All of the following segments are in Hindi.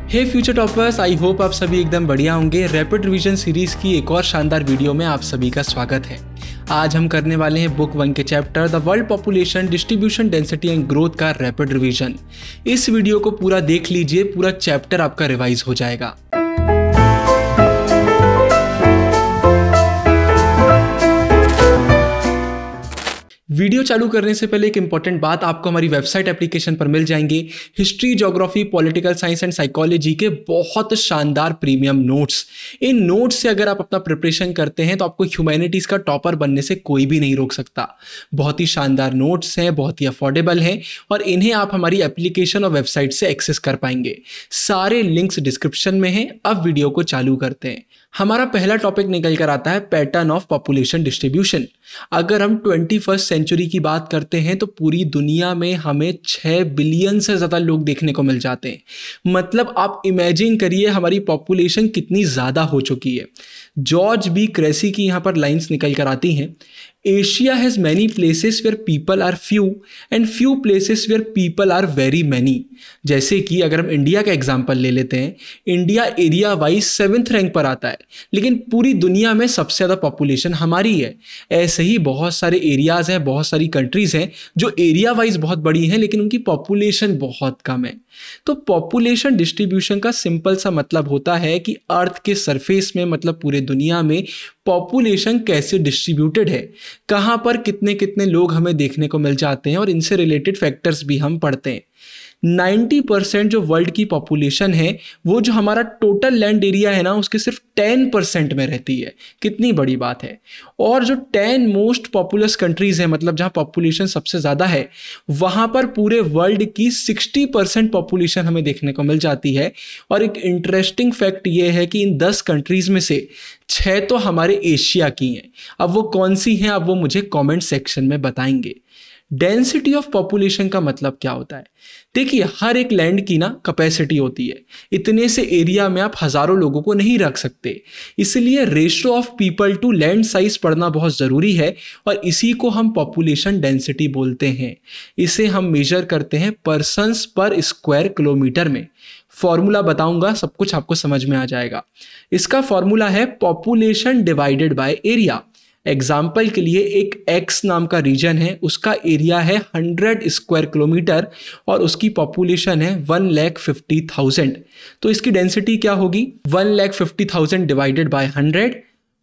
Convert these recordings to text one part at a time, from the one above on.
Hey future toppers, I hope आप सभी एकदम बढ़िया होंगे। रैपिड रिवीजन सीरीज की एक और शानदार वीडियो में आप सभी का स्वागत है। आज हम करने वाले हैं बुक 1 के chapter the world population distribution density and growth का रैपिड रिवीजन। इस वीडियो को पूरा देख लीजिए, पूरा चैप्टर आपका रिवाइज हो जाएगा। वीडियो चालू करने से पहले एक इंपॉर्टेंट बात, आपको हमारी वेबसाइट एप्लीकेशन पर मिल जाएंगे history, geography, political science and psychology के बहुत शानदार प्रीमियम नोट्स। इन नोट्स से अगर आप अपना प्रिपरेशन करते हैं तो आपको ह्यूमैनिटीज का टॉपर बनने से कोई भी नहीं रोक सकता। बहुत ही शानदार नोट्स हैं, बहुत ही अफोर्डेबल हैं और इन्हें आप हमारी एप्लीकेशन और वेबसाइट से एक्सेस कर पाएंगे। सारे लिंक्स डिस्क्रिप्शन में हैं। अब वीडियो को चालू करते हैं। हमारा पहला टॉपिक निकल कर आता है पैटर्न ऑफ पॉपुलेशन डिस्ट्रीब्यूशन। अगर हम 21st सेंचुरी की बात करते हैं तो पूरी दुनिया में हमें 6 बिलियन से ज़्यादा लोग देखने को मिल जाते हैं। मतलब आप इमेजिन करिए हमारी पॉपुलेशन कितनी ज़्यादा हो चुकी है। जॉर्ज बी क्रेसी की यहाँ पर लाइंस निकल कर आती हैं, Asia has many places where people are few and few places where people are very many. जैसे कि अगर हम इंडिया का एग्जांपल ले लेते हैं, India area wise 7th rank पर आता है, लेकिन पूरी दुनिया में सबसे ज़्यादा पॉपुलेशन हमारी है। ऐसे ही बहुत सारे एरियाज़ हैं, बहुत सारी कंट्रीज़ हैं जो एरिया वाइज बहुत बड़ी हैं लेकिन उनकी पॉपुलेशन बहुत कम है। तो पॉपुलेशन डिस्ट्रीब्यूशन का सिंपल सा मतलब होता है कि अर्थ के सरफेस में, मतलब पूरे दुनिया में पॉपुलेशन कैसे डिस्ट्रीब्यूटेड है, कहाँ पर कितने कितने लोग हमें देखने को मिल जाते हैं और इनसे रिलेटेड फैक्टर्स भी हम पढ़ते हैं। 90% जो वर्ल्ड की पॉपुलेशन है वो जो हमारा टोटल लैंड एरिया है ना, उसके सिर्फ 10% में रहती है। कितनी बड़ी बात है। और जो 10 मोस्ट पॉपुलस कंट्रीज है, मतलब जहां पॉपुलेशन सबसे ज़्यादा है, वहां पर पूरे वर्ल्ड की 60% पॉपुलेशन हमें देखने को मिल जाती है। और एक इंटरेस्टिंग फैक्ट ये है कि इन 10 कंट्रीज में से 6 तो हमारे एशिया की हैं। अब वो कौन सी हैं, अब वो मुझे कॉमेंट सेक्शन में बताएंगे। डेंसिटी ऑफ पॉपुलेशन का मतलब क्या होता है? देखिए, हर एक लैंड की ना कैपेसिटी होती है। इतने से एरिया में आप हजारों लोगों को नहीं रख सकते, इसलिए ratio of people to land size पढ़ना बहुत ज़रूरी है और इसी को हम पॉपुलेशन डेंसिटी बोलते हैं। इसे हम मेजर करते हैं पर्सन्स पर स्क्वायर किलोमीटर में। फॉर्मूला बताऊंगा, सब कुछ आपको समझ में आ जाएगा। इसका फॉर्मूला है population divided by area. Example के लिए एक एक्स नाम का रीजन है, उसका एरिया है 100 स्क्वायर किलोमीटर और उसकी पॉपुलेशन है 1,50,000। तो इसकी डेंसिटी क्या होगी? 1,50,000 डिवाइडेड बाय 100,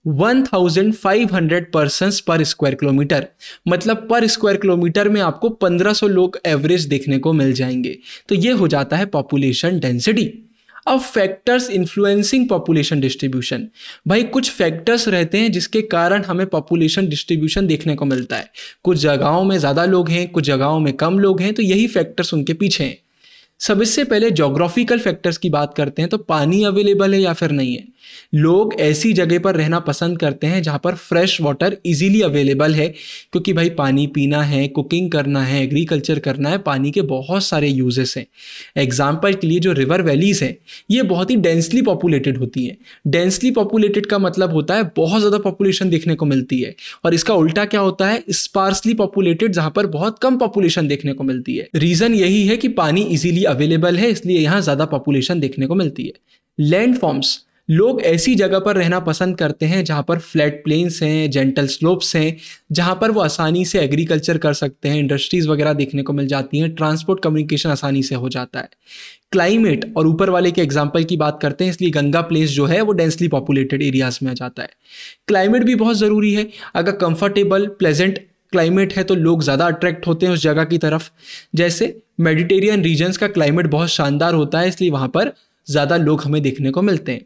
1,500 पर्सन्स पर स्क्वायर किलोमीटर। मतलब पर स्क्वायर किलोमीटर में आपको 1500 लोग एवरेज देखने को मिल जाएंगे। तो ये हो जाता है पॉपुलेशन डेंसिटी। अब फैक्टर्स इन्फ्लुएंसिंग पॉपुलेशन डिस्ट्रीब्यूशन। भाई, कुछ फैक्टर्स रहते हैं जिसके कारण हमें पॉपुलेशन डिस्ट्रीब्यूशन देखने को मिलता है। कुछ जगहों में ज़्यादा लोग हैं, कुछ जगहों में कम लोग हैं, तो यही फैक्टर्स उनके पीछे हैं। सबसे पहले ज्योग्राफिकल फैक्टर्स की बात करते हैं तो पानी अवेलेबल है या फिर नहीं है। लोग ऐसी जगह पर रहना पसंद करते हैं जहां पर फ्रेश वाटर इजीली अवेलेबल है, क्योंकि भाई पानी पीना है, कुकिंग करना है, एग्रीकल्चर करना है, पानी के बहुत सारे यूजेस हैं। एग्जाम्पल के लिए जो रिवर वैलीज हैं ये बहुत ही डेंसली पॉपुलेटेड होती हैं। डेंसली पॉपुलेटेड का मतलब होता है बहुत ज़्यादा पॉपुलेशन देखने को मिलती है, और इसका उल्टा क्या होता है? स्पार्सली पॉपुलेटेड, जहां पर बहुत कम पॉपुलेशन देखने को मिलती है। रीजन यही है कि पानी इजीली अवेलेबल है, इसलिए यहां ज्यादा पॉपुलेशन देखने को मिलती है। लैंड फॉर्म्स, लोग ऐसी जगह पर रहना पसंद करते हैं जहां पर फ्लैट प्लेन्स हैं, जेंटल स्लोप्स हैं, जहां पर वो आसानी से एग्रीकल्चर कर सकते हैं, इंडस्ट्रीज वगैरह देखने को मिल जाती हैं, ट्रांसपोर्ट कम्युनिकेशन आसानी से हो जाता है। क्लाइमेट, और ऊपर वाले के एग्जाम्पल की बात करते हैं, इसलिए गंगा प्लेस जो है वो डेंसली पॉपुलेटेड एरियाज में आ जाता है। क्लाइमेट भी बहुत ज़रूरी है। अगर कंफर्टेबल प्लेजेंट क्लाइमेट है तो लोग ज़्यादा अट्रैक्ट होते हैं उस जगह की तरफ। जैसे मेडिटेरियन रीजन्स का क्लाइमेट बहुत शानदार होता है, इसलिए वहाँ पर ज़्यादा लोग हमें देखने को मिलते हैं।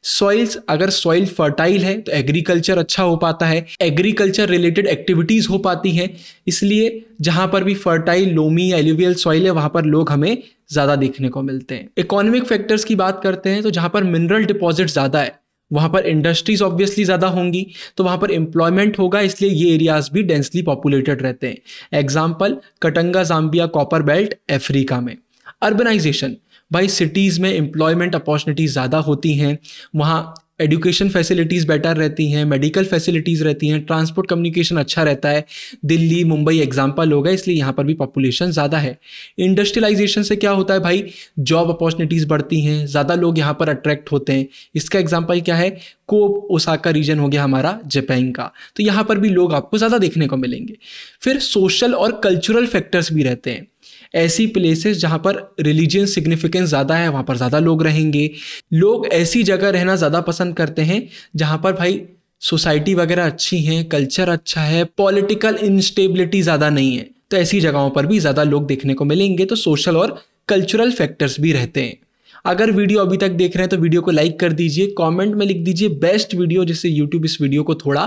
सॉइल्स, अगर सॉइल फर्टाइल है तो एग्रीकल्चर अच्छा हो पाता है, एग्रीकल्चर रिलेटेड एक्टिविटीज़ हो पाती हैं, इसलिए जहाँ पर भी फर्टाइल लोमी या एलुवियल सॉइल है वहाँ पर लोग हमें ज़्यादा देखने को मिलते हैं। इकोनॉमिक फैक्टर्स की बात करते हैं तो जहाँ पर मिनरल डिपॉजिट ज़्यादा है वहाँ पर इंडस्ट्रीज ऑब्वियसली ज़्यादा होंगी, तो वहाँ पर एम्प्लॉयमेंट होगा, इसलिए ये एरियाज भी डेंसली पॉपुलेटेड रहते हैं। Example Katanga Zambia copper belt Africa में। अर्बनाइजेशन, भाई सिटीज़ में एम्प्लॉयमेंट अपॉर्चुनिटीज़ ज़्यादा होती हैं, वहाँ एजुकेशन फैसिलिटीज़ बेटर रहती हैं, मेडिकल फैसिलिटीज़ रहती हैं, ट्रांसपोर्ट कम्युनिकेशन अच्छा रहता है। दिल्ली मुंबई एग्जाम्पल होगा, इसलिए यहाँ पर भी पॉपुलेशन ज़्यादा है। इंडस्ट्रियलाइजेशन से क्या होता है भाई, जॉब अपॉर्चुनिटीज़ बढ़ती हैं, ज़्यादा लोग यहाँ पर अट्रैक्ट होते हैं। इसका एग्जाम्पल क्या है, कोब ओसाका रीजन हो गया हमारा जापान का, तो यहाँ पर भी लोग आपको ज़्यादा देखने को मिलेंगे। फिर सोशल और कल्चरल फैक्टर्स भी रहते हैं। ऐसी प्लेसेस जहाँ पर रिलीजियस सिग्निफिकेंस ज़्यादा है, वहाँ पर ज़्यादा लोग रहेंगे। लोग ऐसी जगह रहना ज़्यादा पसंद करते हैं जहाँ पर भाई सोसाइटी वगैरह अच्छी हैं, कल्चर अच्छा है, पॉलिटिकल इंस्टेबिलिटी ज़्यादा नहीं है, तो ऐसी जगहों पर भी ज़्यादा लोग देखने को मिलेंगे। तो सोशल और कल्चरल फैक्टर्स भी रहते हैं। अगर वीडियो अभी तक देख रहे हैं तो वीडियो को लाइक कर दीजिए, कमेंट में लिख दीजिए बेस्ट वीडियो, जिससे यूट्यूब इस वीडियो को थोड़ा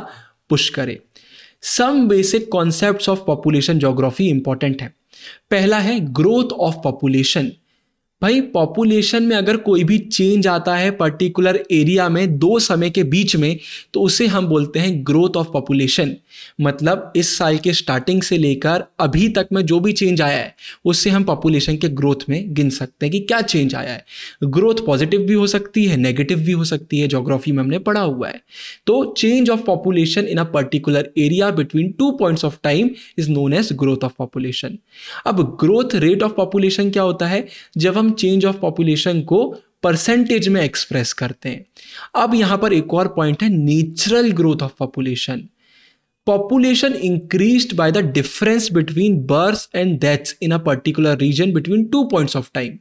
पुश करे। Some basic concepts of population geography important है। पहला है ग्रोथ ऑफ पॉपुलेशन। भाई पॉपुलेशन में अगर कोई भी चेंज आता है पर्टिकुलर एरिया में दो समय के बीच में, तो उसे हम बोलते हैं ग्रोथ ऑफ पॉपुलेशन। मतलब इस साल के स्टार्टिंग से लेकर अभी तक में जो भी चेंज आया है उससे हम पॉपुलेशन के ग्रोथ में गिन सकते हैं कि क्या चेंज आया है। ग्रोथ पॉजिटिव भी हो सकती है, नेगेटिव भी हो सकती है, ज्योग्राफी में हमने पढ़ा हुआ है। तो change of population in a particular area between 2 points of time is known as growth of population. अब ग्रोथ रेट ऑफ पॉपुलेशन क्या होता है, जब हम चेंज ऑफ पॉपुलेशन को परसेंटेज में एक्सप्रेस करते हैं। अब यहां पर एक और पॉइंट है, natural growth of population. Population increased by the difference between births and deaths in a particular region between 2 points of time.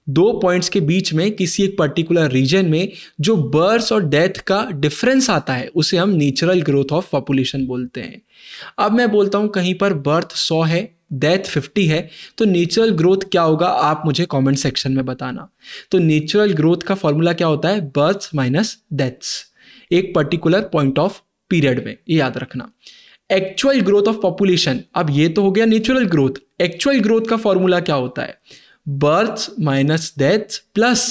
2 points के बीच में किसी एक पर्टिकुलर रीजन में जो बर्थ और डेथ का डिफरेंस आता है उसे हम नेचुरल ग्रोथ ऑफ पॉपुलेशन बोलते हैं। अब मैं बोलता हूं कहीं पर बर्थ 100 है, डेथ 50 है, तो नेचुरल ग्रोथ क्या होगा आप मुझे कमेंट सेक्शन में बताना। तो नेचुरल ग्रोथ का फॉर्मूला क्या होता है, बर्थ्स माइनस डेथ्स, एक पर्टिकुलर पॉइंट ऑफ पीरियड में, ये याद रखना। एक्चुअल ग्रोथ ऑफ पॉपुलेशन, अब ये तो हो गया नेचुरल ग्रोथ। एक्चुअल ग्रोथ का फॉर्मूला क्या होता है, births minus deaths plus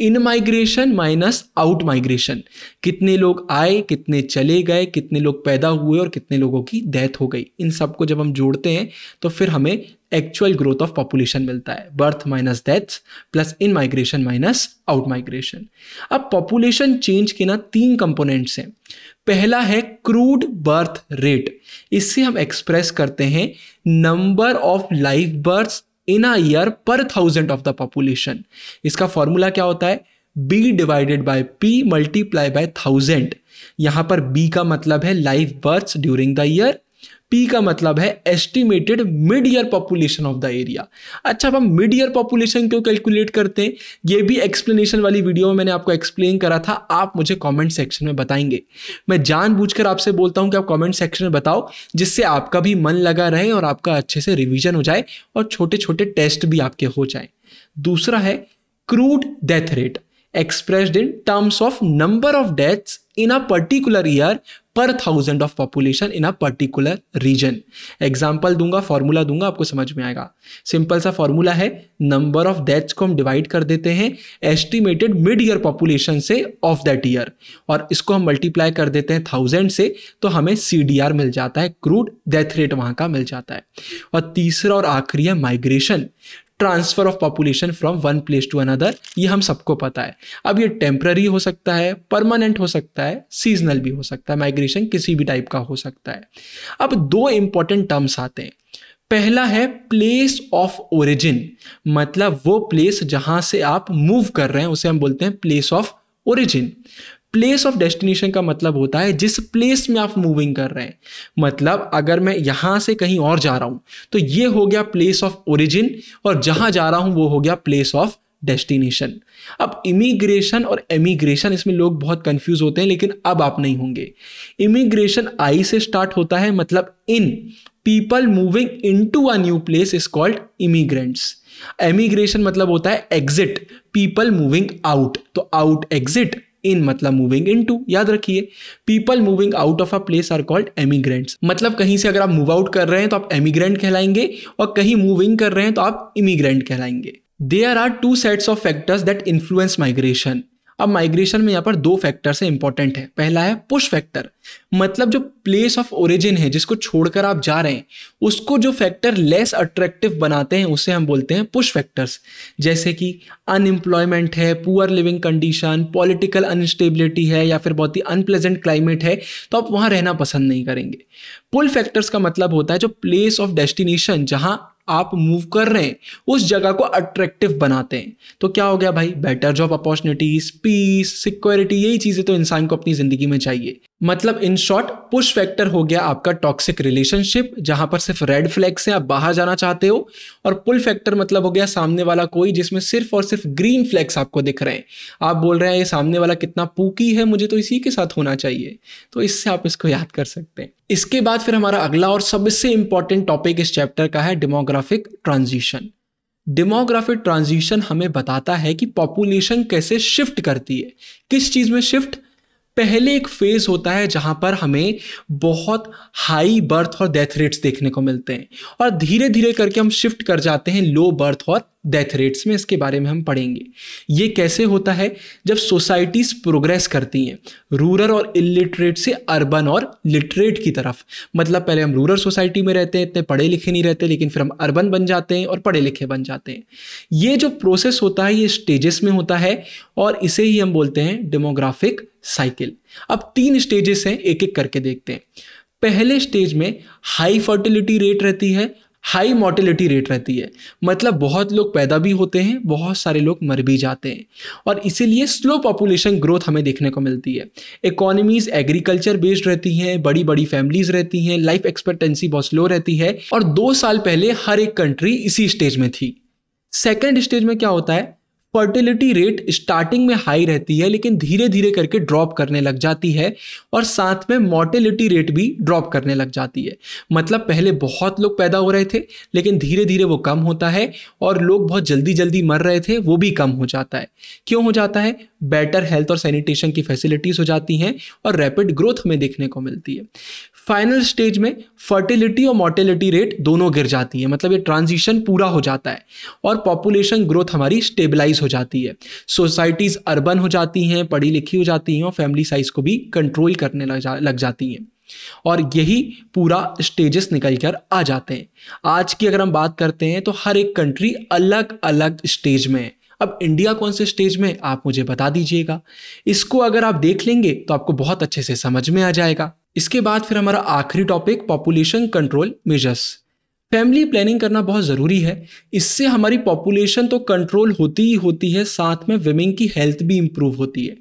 in migration minus out migration. कितने लोग आए, कितने चले गए, कितने लोग पैदा हुए और कितने लोगों की डेथ हो गई, इन सबको जब हम जोड़ते हैं तो फिर हमें एक्चुअल ग्रोथ ऑफ पॉपुलेशन मिलता है। Birth minus deaths plus in migration minus out migration. अब पॉपुलेशन चेंज के ना 3 कंपोनेंट्स हैं। पहला है क्रूड बर्थ रेट, इससे हम एक्सप्रेस करते हैं number of live births in a year per 1000 of the population. इसका फॉर्मूला क्या होता है, b divided by p multiply by 1000। यहां पर b का मतलब है live births during the year, p का मतलब है estimated mid year population of the area. अच्छा, अब हम मिड ईयर पॉपुलेशन क्यों कैलकुलेट करते हैं, ये भी एक्सप्लेनेशन वाली वीडियो में मैंने आपको एक्सप्लेन करा था, आप मुझे कमेंट सेक्शन में बताएंगे। मैं जानबूझकर आपसे बोलता हूं कि आप कमेंट सेक्शन में बताओ, जिससे आपका भी मन लगा रहे और आपका अच्छे से रिवीजन हो जाए और छोटे छोटे टेस्ट भी आपके हो जाए। दूसरा है crude death rate, expressed in terms of number of deaths in a particular year per 1000 of population in a particular region। Example दूंगा, फॉर्मूला दूंगा, आपको समझ में आएगा। सिंपल सा फॉर्मूला है, नंबर ऑफ डेथ्स को हम डिवाइड कर देते हैं एस्टिमेटेड मिड ईयर पॉपुलेशन से ऑफ दैट ईयर, और इसको हम मल्टीप्लाई कर देते हैं 1000 से, तो हमें CDR मिल जाता है, क्रूड डेथ रेट वहां का मिल जाता है। और तीसरा और आखिरी है migration, transfer of population from one place to another. ये हम सबको पता है। अब ये टेम्पररी हो सकता है, परमानेंट हो सकता है, सीजनल भी हो सकता है, माइग्रेशन किसी भी टाइप का हो सकता है। अब 2 इंपॉर्टेंट टर्म्स आते हैं। पहला है प्लेस ऑफ ओरिजिन, मतलब वो प्लेस जहां से आप मूव कर रहे हैं उसे हम बोलते हैं place of origin. Place of destination का मतलब होता है जिस प्लेस में आप मूविंग कर रहे हैं। मतलब अगर मैं यहां से कहीं और जा रहा हूं तो ये हो गया प्लेस ऑफ ओरिजिन, और जहां जा रहा हूं वो हो गया प्लेस ऑफ डेस्टिनेशन। अब इमिग्रेशन और एमिग्रेशन, इसमें लोग बहुत कंफ्यूज होते हैं, लेकिन अब आप नहीं होंगे। इमिग्रेशन आई से स्टार्ट होता है, मतलब in, people moving into a new place is called immigrants. Emigration मतलब होता है एग्जिट, पीपल मूविंग आउट, तो आउट एग्जिट, इन मतलब मूविंग इनटू। याद रखिए, people moving out of a place are called emigrants. मतलब कहीं से अगर आप मूव आउट कर रहे हैं तो आप एमिग्रेंट कहलाएंगे, और कहीं मूविंग कर रहे हैं तो आप इमिग्रेंट कहलाएंगे। There are 2 sets of factors that influence migration. अब माइग्रेशन में यहाँ पर दो फैक्टर से इंपॉर्टेंट है। पहला है पुश फैक्टर, मतलब जो प्लेस ऑफ ओरिजिन है जिसको छोड़कर आप जा रहे हैं उसको जो फैक्टर लेस अट्रैक्टिव बनाते हैं उसे हम बोलते हैं पुश फैक्टर्स। जैसे कि अनएम्प्लॉयमेंट है, poor living condition, political instability है या फिर बहुत ही अनप्लेजेंट क्लाइमेट है तो आप वहां रहना पसंद नहीं करेंगे। पुल फैक्टर्स का मतलब होता है जो प्लेस ऑफ डेस्टिनेशन जहां आप मूव कर रहे हैं उस जगह को अट्रैक्टिव बनाते हैं। तो क्या हो गया भाई, better job opportunities, peace, security, यही चीजें तो इंसान को अपनी जिंदगी में चाहिए। मतलब इन शॉर्ट पुश फैक्टर हो गया आपका टॉक्सिक रिलेशनशिप जहां पर सिर्फ रेड फ्लैग्स हैं, आप बाहर जाना चाहते हो, और पुल फैक्टर मतलब हो गया सामने वाला कोई जिसमें सिर्फ और सिर्फ ग्रीन फ्लैग्स आपको दिख रहे हैं। आप बोल रहे हैं ये सामने वाला कितना पूकी है, मुझे तो इसी के साथ होना चाहिए। तो इससे आप इसको याद कर सकते हैं। इसके बाद फिर हमारा अगला और सबसे इंपॉर्टेंट टॉपिक इस चैप्टर का है डेमोग्राफिक ट्रांजिशन। डेमोग्राफिक ट्रांजिशन हमें बताता है कि पॉपुलेशन कैसे शिफ्ट करती है। किस चीज में शिफ्ट? पहले एक फेज होता है जहां पर हमें बहुत हाई बर्थ और डेथ रेट्स देखने को मिलते हैं और धीरे धीरे करके हम शिफ्ट कर जाते हैं लो बर्थ और डेथ रेट्स में। इसके बारे में हम पढ़ेंगे। ये कैसे होता है? जब सोसाइटीज प्रोग्रेस करती हैं रूरल और इलिटरेट से अर्बन और लिटरेट की तरफ। मतलब पहले हम रूरल सोसाइटी में रहते हैं, इतने पढ़े लिखे नहीं रहते, लेकिन फिर हम अर्बन बन जाते हैं और पढ़े लिखे बन जाते हैं। ये जो प्रोसेस होता है ये स्टेजेस में होता है और इसे ही हम बोलते हैं डेमोग्राफिक साइकिल। अब 3 स्टेजेस हैं, एक एक करके देखते हैं। पहले स्टेज में हाई फर्टिलिटी रेट रहती है, हाई मोर्टेलिटी रेट रहती है। मतलब बहुत लोग पैदा भी होते हैं, बहुत सारे लोग मर भी जाते हैं और इसीलिए स्लो पॉपुलेशन ग्रोथ हमें देखने को मिलती है। इकोनॉमीज एग्रीकल्चर बेस्ड रहती हैं, बड़ी बड़ी फैमिलीज रहती हैं, लाइफ एक्सपेक्टेंसी बहुत स्लो रहती है और 2 साल पहले हर एक कंट्री इसी स्टेज में थी। सेकेंड स्टेज में क्या होता है? फर्टिलिटी रेट स्टार्टिंग में हाई रहती है लेकिन धीरे धीरे करके ड्रॉप करने लग जाती है और साथ में मोर्टेलिटी रेट भी ड्रॉप करने लग जाती है। मतलब पहले बहुत लोग पैदा हो रहे थे लेकिन धीरे धीरे वो कम होता है और लोग बहुत जल्दी जल्दी मर रहे थे वो भी कम हो जाता है। क्यों हो जाता है? बेटर हेल्थ और सैनिटेशन की फैसिलिटीज हो जाती हैं और रैपिड ग्रोथ हमें देखने को मिलती है। फाइनल स्टेज में फर्टिलिटी और मोर्टेलिटी रेट दोनों गिर जाती है। मतलब ये ट्रांजिशन पूरा हो जाता है और पॉपुलेशन ग्रोथ हमारी स्टेबलाइज हो जाती है। सोसाइटीज अर्बन हो जाती हैं, पढ़ी लिखी हो जाती हैं और फैमिली साइज को भी कंट्रोल करने लग जाती हैं और यही पूरा स्टेजेस निकल कर आ जाते हैं। आज की अगर हम बात करते हैं तो हर एक कंट्री अलग अलग स्टेज में है। अब इंडिया कौन से स्टेज में आप मुझे बता दीजिएगा। इसको अगर आप देख लेंगे तो आपको बहुत अच्छे से समझ में आ जाएगा। इसके बाद फिर हमारा आखिरी topic population control measures. Family planning करना बहुत ज़रूरी है। इससे हमारी पॉपुलेशन तो कंट्रोल होती ही होती है, साथ में विमेन की हेल्थ भी इंप्रूव होती है।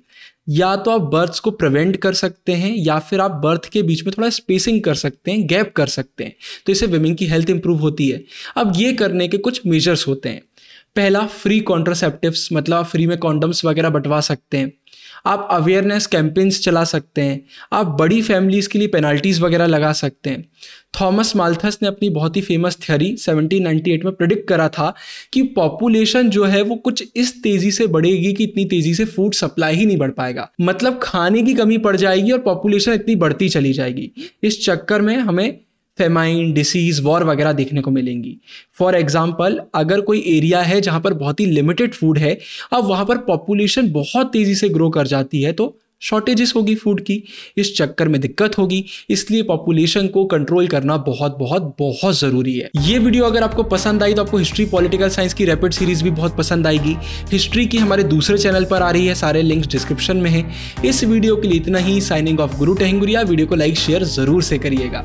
या तो आप बर्थ्स को प्रिवेंट कर सकते हैं या फिर आप बर्थ के बीच में थोड़ा स्पेसिंग कर सकते हैं, गैप कर सकते हैं, तो इससे विमेन की हेल्थ इंप्रूव होती है। अब ये करने के कुछ मेजर्स होते हैं। पहला, फ्री कॉन्ट्रासेप्टिव्स, मतलब आप फ्री में कॉन्डम्स वगैरह बंटवा सकते हैं। आप अवेयरनेस कैंपेन्स चला सकते हैं। आप बड़ी फैमिलीज़ के लिए पेनल्टीज़ वगैरह लगा सकते हैं। थॉमस माल्थस ने अपनी बहुत ही फेमस थ्योरी 1798 में प्रेडिक्ट करा था कि पॉपुलेशन जो है वो कुछ इस तेज़ी से बढ़ेगी कि इतनी तेज़ी से फूड सप्लाई ही नहीं बढ़ पाएगा। मतलब खाने की कमी पड़ जाएगी और पॉपुलेशन इतनी बढ़ती चली जाएगी। इस चक्कर में हमें फेमाइन, डिसीज, वॉर वगैरह देखने को मिलेंगी। फॉर एग्जाम्पल, अगर कोई एरिया है जहां पर बहुत ही लिमिटेड फूड है, अब वहां पर पॉपुलेशन बहुत तेजी से ग्रो कर जाती है तो शॉर्टेजेस होगी फूड की, इस चक्कर में दिक्कत होगी। इसलिए पॉपुलेशन को कंट्रोल करना बहुत बहुत बहुत ज़रूरी है। ये वीडियो अगर आपको पसंद आई तो आपको हिस्ट्री पॉलिटिकल साइंस की रैपिड सीरीज भी बहुत पसंद आएगी। हिस्ट्री की हमारे दूसरे चैनल पर आ रही है, सारे लिंक्स डिस्क्रिप्शन में है। इस वीडियो के लिए इतना ही। साइनिंग ऑफ गुरु टेहंगुरिया। वीडियो को लाइक शेयर जरूर से करिएगा।